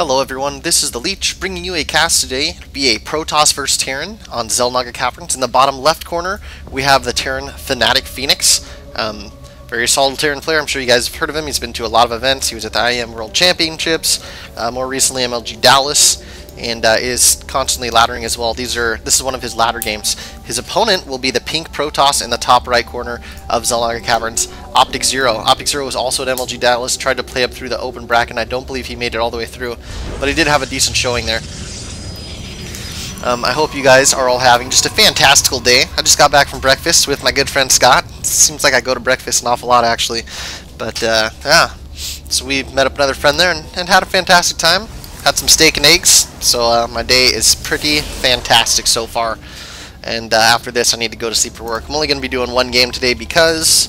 Hello everyone, this is the Leech bringing you a cast today. It'll be a Protoss vs Terran on Xel'Naga Caverns. In the bottom left corner, we have the Terran Fanatic Fenix. Very solid Terran player. I'm sure you guys have heard of him. He's been to a lot of events. He was at the IEM World Championships, more recently MLG Dallas, and is constantly laddering as well. This is one of his ladder games. His opponent will be the pink Protoss in the top right corner of Xel'Naga Caverns, OptiKzero. OptiKzero was also at MLG Dallas, tried to play up through the open bracket, and I don't believe he made it all the way through, but he did have a decent showing there. I hope you guys are all having just a fantastical day. I just got back from breakfast with my good friend Scott. Seems like I go to breakfast an awful lot actually, but yeah. So we met up another friend there and had a fantastic time. Had some steak and eggs, so my day is pretty fantastic so far. And after this, I need to go to sleep for work. I'm only going to be doing one game today because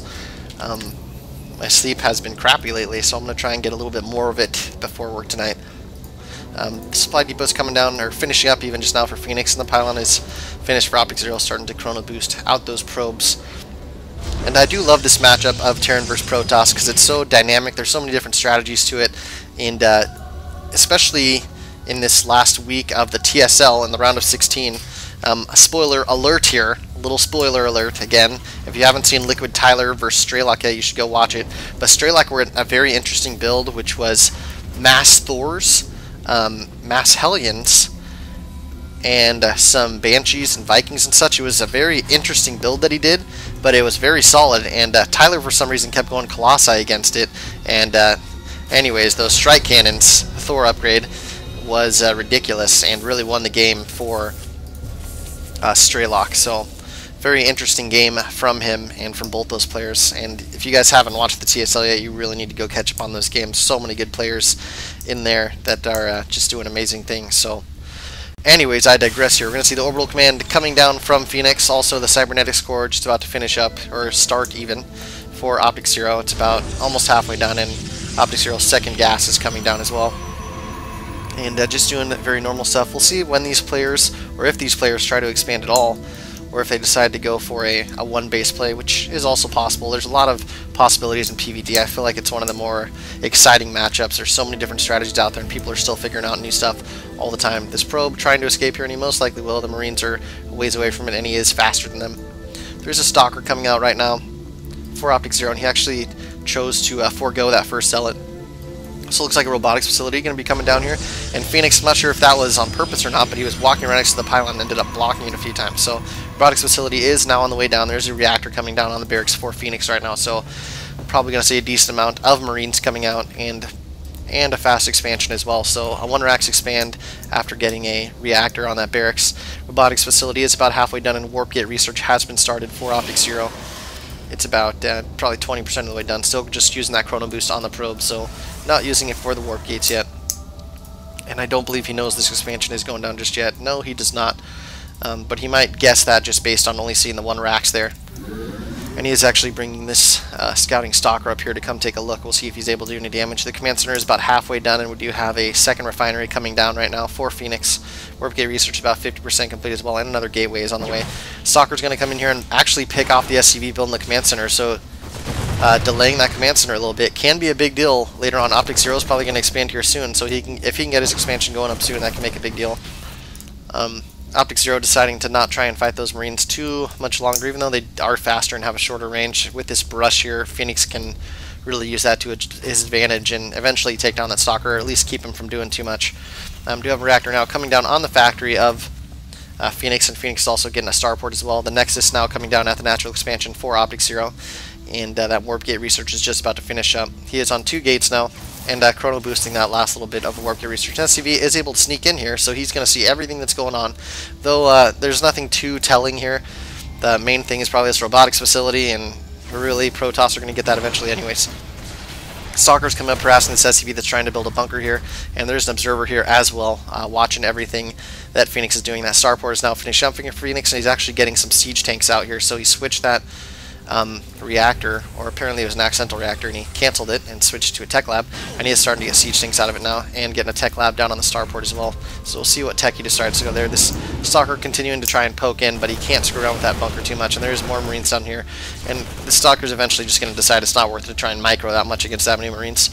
my sleep has been crappy lately, so I'm going to try and get a little bit more of it before work tonight. The supply depot's coming down, or finishing up even just now for Fenix, and the pylon is finished for OptiKzero, starting to chrono boost out those probes. And I do love this matchup of Terran versus Protoss because it's so dynamic. There's so many different strategies to it, and especially in this last week of the TSL in the round of 16. A spoiler alert here, a little spoiler alert again. If you haven't seen Liquid Tyler versus Strelok yet, you should go watch it. But Strelok were a very interesting build, which was Mass Thors, Mass Hellions, and some Banshees and Vikings and such. It was a very interesting build that he did, but it was very solid, and Tyler for some reason kept going Colossi against it. And anyways, those Strike Cannons, Thor upgrade, was ridiculous and really won the game for Strelok. So very interesting game from him and from both those players. And if you guys haven't watched the TSL yet, you really need to go catch up on those games. So many good players in there that are just doing amazing things. So anyways, I digress here. We're going to see the Orbital Command coming down from Fenix. Also the Cybernetics Core just about to finish up, or start even, for OptiKzero. It's about almost halfway done, and OptiKzero's second gas is coming down as well. And just doing very normal stuff. We'll see when these players, or if these players try to expand at all, or if they decide to go for a one base play, which is also possible. There's a lot of possibilities in PvD. I feel like it's one of the more exciting matchups. There's so many different strategies out there, and people are still figuring out new stuff all the time. This probe trying to escape here, and he most likely will. The Marines are a ways away from it, and he is faster than them. There's a Stalker coming out right now for OptiKzero, and he actually chose to forego that first Zealot. So it looks like a robotics facility going to be coming down here. And Phoenix, I'm not sure if that was on purpose or not, but he was walking right next to the pylon and ended up blocking it a few times. So robotics facility is now on the way down. There's a reactor coming down on the barracks for Phoenix right now. So probably going to see a decent amount of Marines coming out and a fast expansion as well. So a 1-Rax expand after getting a reactor on that barracks. Robotics facility is about halfway done, and warp gate research has been started for OptiKzero. It's about probably 20% of the way done. Still just using that chrono boost on the probe, so not using it for the warp gates yet. And I don't believe he knows this expansion is going down just yet. No, he does not. But he might guess that just based on only seeing the 1-Rax there. And he is actually bringing this scouting stalker up here to come take a look. We'll see if he's able to do any damage. The command center is about halfway done, and we do have a second refinery coming down right now for Phoenix. Warp gate research about 50% complete as well, and another gateway is on the way. Stalker's going to come in here and actually pick off the SCV build in the command center, so delaying that command center a little bit can be a big deal later on. OptiKzero is probably going to expand here soon, so if he can get his expansion going up soon, that can make a big deal. OptiKzero deciding to not try and fight those Marines too much longer, even though they are faster and have a shorter range. With this brush here, Phoenix can really use that to his advantage and eventually take down that Stalker, or at least keep him from doing too much. Do have a reactor now coming down on the factory of Phoenix, and Phoenix is also getting a starport as well. The Nexus now coming down at the natural expansion for OptiKzero, and that warp gate research is just about to finish up. He is on 2 gates now, and chrono boosting that last little bit of warp gate research. SCV is able to sneak in here, so he's going to see everything that's going on. Though there's nothing too telling here. The main thing is probably this robotics facility, and really Protoss are going to get that eventually anyways. Stalker's coming up harassing this SCV that's trying to build a bunker here, and there's an observer here as well, watching everything that Phoenix is doing. That starport is now finished up for Phoenix, and he's actually getting some siege tanks out here, so he switched that reactor, or apparently it was an accidental reactor, and he canceled it and switched to a tech lab, and he is starting to get siege tanks out of it now, and getting a tech lab down on the starport as well. So we'll see what tech he decides to go there. This Stalker continuing to try and poke in, but he can't screw around with that bunker too much, and there's more Marines down here, and the Stalker's eventually just going to decide it's not worth it to try and micro that much against that many Marines,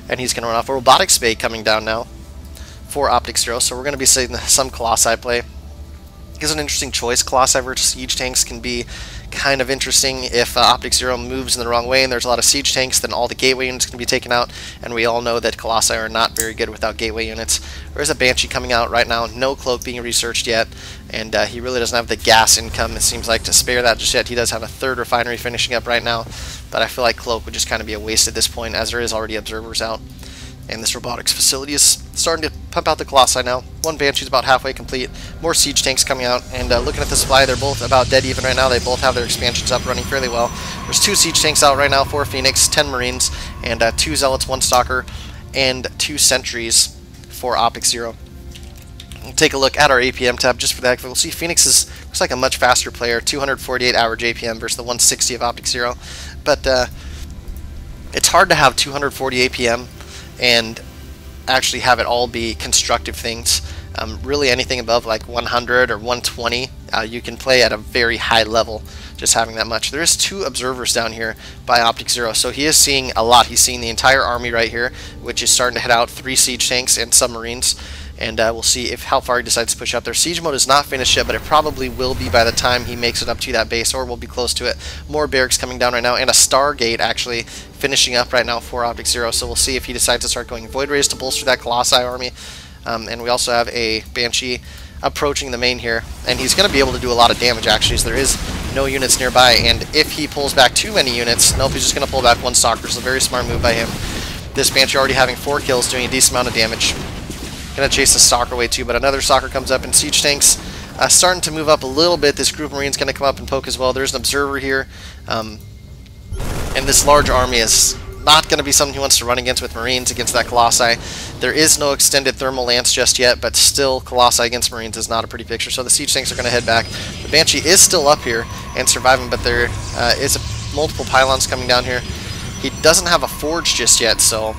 and he's going to run off. A robotics bay coming down now for OptiKzero, so we're going to be seeing some Colossi play. Is an interesting choice. Colossi versus siege tanks can be kind of interesting. If OptiKzero moves in the wrong way and there's a lot of siege tanks, then all the gateway units can be taken out, and we all know that Colossi are not very good without gateway units. There's a Banshee coming out right now, no cloak being researched yet, and he really doesn't have the gas income, it seems like, to spare that just yet. He does have a third refinery finishing up right now, but I feel like cloak would just kind of be a waste at this point, as there is already observers out. And this robotics facility is starting to pump out the Colossi now. One Banshee's about halfway complete. More siege tanks coming out. And looking at the supply, they're both about dead even right now. They both have their expansions up, running fairly well. There's 2 siege tanks out right now, 4 Phoenix, 10 Marines, and 2 Zealots, 1 Stalker, and 2 Sentries for OptiKzero. We'll take a look at our APM tab just for the heck of it. We'll see Phoenix looks like a much faster player. 248 average APM versus the 160 of OptiKzero. But it's hard to have 240 APM and actually have it all be constructive things. Really anything above like 100 or 120 you can play at a very high level just having that much. There is 2 observers down here by OptiKzero, so he is seeing a lot. He's seeing the entire army right here, which is starting to head out, 3 siege tanks and submarines, and we'll see how far he decides to push up there. Siege mode is not finished yet, but it probably will be by the time he makes it up to that base, or we'll be close to it. More barracks coming down right now, and a Stargate actually finishing up right now for OptiKzero, so we'll see if he decides to start going Void Rays to bolster that Colossi army. And we also have a Banshee approaching the main here, and he's going to be able to do a lot of damage actually, so there is no units nearby, and if he pulls back too many units, nope, he's just going to pull back 1 Stalker, so a very smart move by him. This Banshee already having 4 kills, doing a decent amount of damage. Going to chase the Stalker away too, but another Stalker comes up, and siege tanks starting to move up a little bit. This group of Marines going to come up and poke as well. There's an observer here, and this large army is not going to be something he wants to run against with Marines against that Colossi. There is no extended thermal lance just yet, but still Colossi against Marines is not a pretty picture, so the siege tanks are going to head back. The Banshee is still up here and surviving, but there is multiple pylons coming down here. He doesn't have a forge just yet, so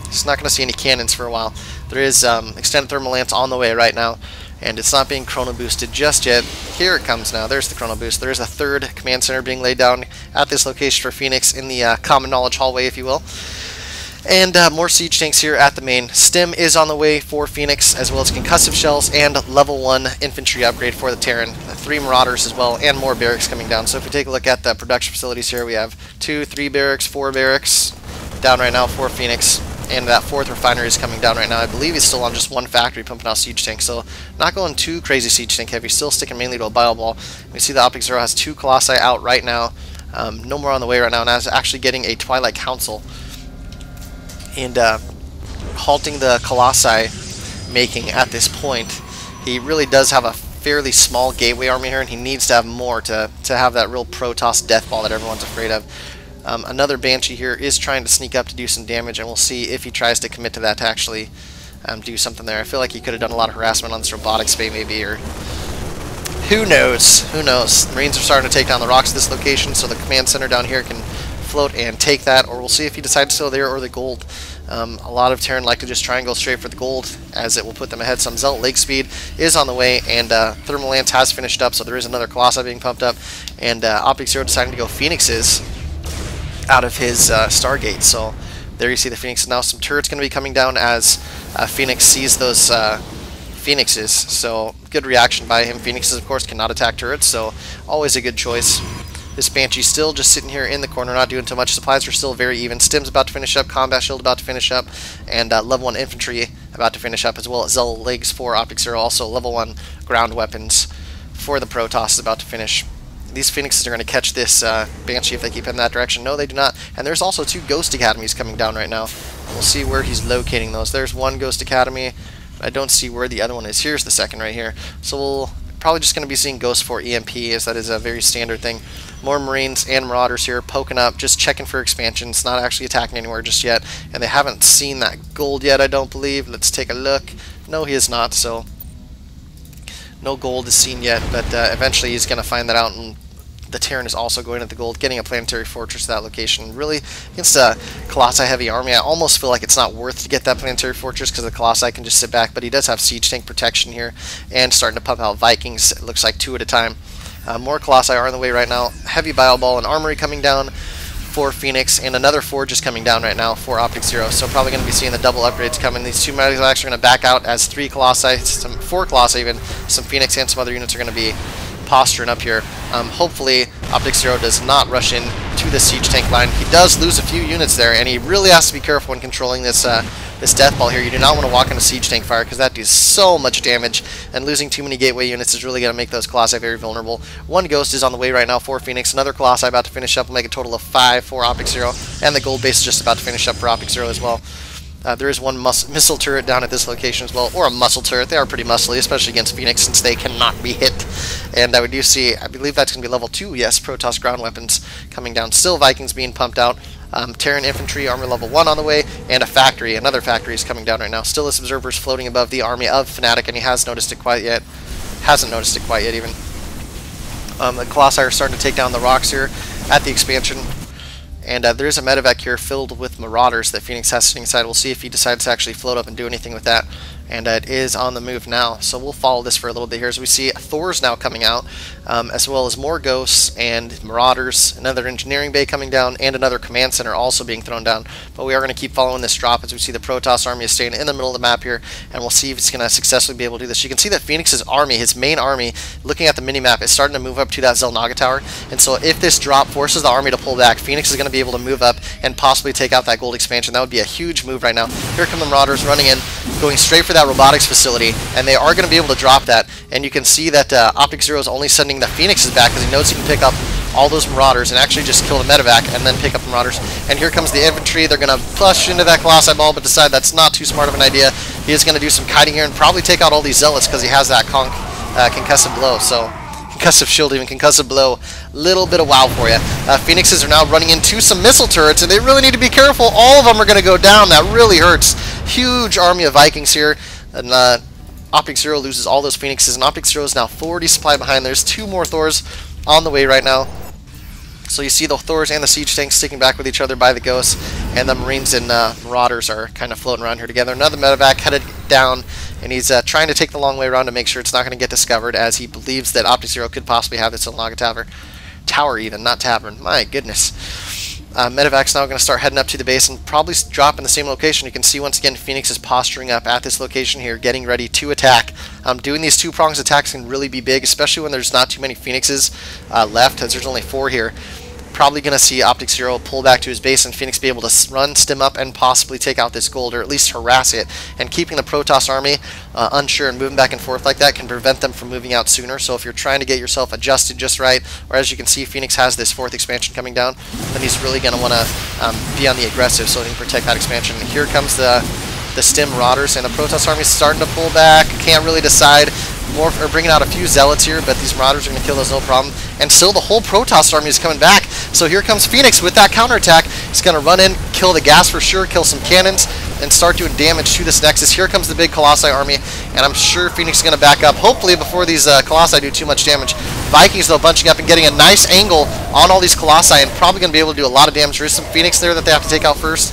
he's not going to see any cannons for a while. There is extended thermal lance on the way right now, and it's not being chrono boosted just yet. Here it comes now. There's the chrono boost. There is a 3rd command center being laid down at this location for Phoenix in the common knowledge hallway, if you will. And more siege tanks here at the main. Stim is on the way for Phoenix, as well as concussive shells and level 1 infantry upgrade for the Terran. 3 Marauders as well, and more barracks coming down. So if we take a look at the production facilities here, we have 2, 3 barracks, 4 barracks down right now for Phoenix. And that 4th refinery is coming down right now. I believe he's still on just 1 factory pumping out siege tanks, so not going too crazy siege tank heavy, still sticking mainly to a bio ball. We see the OptiKzero has 2 Colossi out right now, no more on the way right now, and is actually getting a Twilight Council and halting the Colossi making at this point. He really does have a fairly small gateway army here, and he needs to have more to have that real Protoss death ball that everyone's afraid of. Another Banshee here is trying to sneak up to do some damage, and we'll see if he tries to commit to that to actually do something there. I feel like he could have done a lot of harassment on this robotics bay maybe, or who knows? Who knows? The Marines are starting to take down the rocks at this location, so the command center down here can float and take that, or we'll see if he decides to go there or the gold. A lot of Terran like to just try and go straight for the gold, as it will put them ahead. Some Zealot Lake Speed is on the way, and Thermal Lance has finished up, so there is another Colossi being pumped up, and OptiKzero deciding to go Phoenixes out of his Stargate. So there you see the Phoenix. Now some turrets going to be coming down as Phoenix sees those Phoenixes. So good reaction by him. Phoenixes, of course, cannot attack turrets, so always a good choice. This Banshee still just sitting here in the corner, not doing too much. Supplies are still very even. Stim's about to finish up, Combat Shield about to finish up, and level 1 Infantry about to finish up, as well as Zealot Legs for OptiKzero. Also level 1 Ground Weapons for the Protoss is about to finish. These Phoenixes are going to catch this Banshee if they keep heading that direction. No, they do not. And there's also 2 Ghost Academies coming down right now. We'll see where he's locating those. There's 1 Ghost Academy. I don't see where the other one is. Here's the second right here. So we'll probably just going to be seeing Ghost for EMP, as that is a very standard thing. More Marines and Marauders here poking up, just checking for expansions, not actually attacking anywhere just yet. And they haven't seen that gold yet, I don't believe. Let's take a look. No, he is not, so no gold is seen yet, but eventually he's going to find that out, and the Terran is also going at the gold, getting a planetary fortress to that location. Really, against a Colossi heavy army, I almost feel like it's not worth to get that planetary fortress, because the Colossi can just sit back, but he does have siege tank protection here, and starting to pump out Vikings, it looks like 2 at a time. More Colossi are on the way right now. Heavy bio ball and armory coming down. for Fenix, and another 4 just coming down right now for OptiKzero. So probably going to be seeing the double upgrades coming. These 2 medics are actually going to back out as 3 Colossi, some 4 Colossi even. Some Fenix and some other units are going to be posturing up here. Hopefully OptiKzero does not rush in to the siege tank line. He does lose a few units there, and he really has to be careful when controlling this this death ball here. You do not want to walk into siege tank fire because that does so much damage, and losing too many gateway units is really going to make those Colossi very vulnerable. 1 Ghost is on the way right now for Fenix. Another Colossi about to finish up will make a total of 5 for OptiKzero, and the gold base is just about to finish up for OptiKzero as well. There is 1 missile turret down at this location as well, or a muscle turret. They are pretty muscly, especially against Fenix, since they cannot be hit. And we do see, I believe that's going to be level 2, yes, Protoss ground weapons coming down. Still Vikings being pumped out. Terran infantry, armor level 1 on the way, and a factory. Another factory is coming down right now. Still, this observer's floating above the army of Fnatic, and he hasn't noticed it quite yet even. The Colossi are starting to take down the rocks here at the expansion. And there is a medevac here filled with Marauders that Fenix has sitting inside. We'll see if he decides to actually float up and do anything with that. And it is on the move now. So we'll follow this for a little bit here as we see Thors now coming out, as well as more Ghosts and Marauders, another engineering bay coming down, and another command center also being thrown down. But we are going to keep following this drop as we see the Protoss army is staying in the middle of the map here, and we'll see if it's going to successfully be able to do this. You can see that Fenix's army, his main army, looking at the mini-map, is starting to move up to that Xel'Naga tower. And so if this drop forces the army to pull back, Fenix is going to be able to move up and possibly take out that gold expansion. That would be a huge move right now. Here come the Marauders running in, going straight for that robotics facility, and they are going to be able to drop that. And you can see that OptiKzero is only sending the Fenixes back because he knows he can pick up all those Marauders and actually just kill the medevac and then pick up the Marauders. And here comes the infantry. They're going to push into that Colossi ball, but decide that's not too smart of an idea. He is going to do some kiting here and probably take out all these Zealots because he has that concussive blow. So concussive shield, even concussive blow, little bit of wow for you. Phoenixes are now running into some missile turrets, and they really need to be careful. All of them are going to go down. That really hurts. Huge army of Vikings here, and OptiKzero loses all those Phoenixes, and OptiKzero is now 40 supply behind. There's 2 more Thors on the way right now. So you see the Thors and the siege tanks sticking back with each other by the Ghosts, and the Marines and Marauders are kind of floating around here together. Another medevac headed down, and he's trying to take the long way around to make sure it's not going to get discovered, as he believes that OptiKzero could possibly have this Xel'Naga tower even, not tavern. My goodness. Medevac's now going to start heading up to the base and probably drop in the same location. You can see once again Phoenix is posturing up at this location here, getting ready to attack. Doing these 2 prongs attacks can really be big, especially when there's not too many Phoenixes left, as there's only 4 here. Probably going to see OptiKzero pull back to his base and Phoenix be able to run, stim up, and possibly take out this gold, or at least harass it. And keeping the Protoss army unsure and moving back and forth like that can prevent them from moving out sooner. So if you're trying to get yourself adjusted just right, or as you can see, Phoenix has this 4th expansion coming down, then he's really going to want to be on the aggressive so he can protect that expansion. And here comes the stim Marauders, and the Protoss army is starting to pull back. Can't really decide. More are bringing out a few Zealots here, but these Marauders are going to kill those no problem. And still the whole Protoss army is coming back. So here comes Phoenix with that counterattack. He's going to run in, kill the gas for sure, kill some cannons, and start doing damage to this Nexus. Here comes the big Colossi army, and I'm sure Phoenix is going to back up, hopefully before these Colossi do too much damage. Vikings, though, bunching up and getting a nice angle on all these Colossi, and probably going to be able to do a lot of damage. There is some Phoenix there that they have to take out first.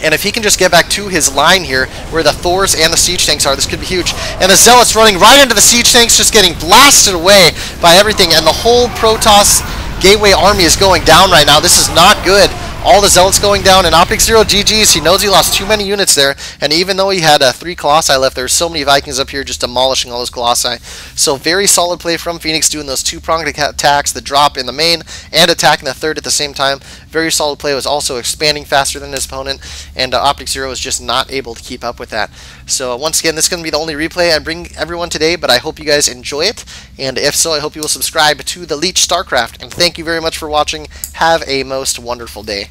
And if he can just get back to his line here, where the Thors and the siege tanks are, this could be huge. And the Zealots running right into the siege tanks, just getting blasted away by everything. And the whole Protoss Gateway army is going down right now. This is not good. All the Zealots going down, and OptiKzero GG's. He knows he lost too many units there, and even though he had 3 Colossi left, there's so many Vikings up here just demolishing all those Colossi. So very solid play from Phoenix, doing those 2-pronged attacks, the drop in the main, and attacking the 3rd at the same time. Very solid play. Was also expanding faster than his opponent, and OptiKzero was just not able to keep up with that. So once again, this is going to be the only replay I bring everyone today, but I hope you guys enjoy it, and if so, I hope you will subscribe to the Leech StarCraft, and thank you very much for watching. Have a most wonderful day.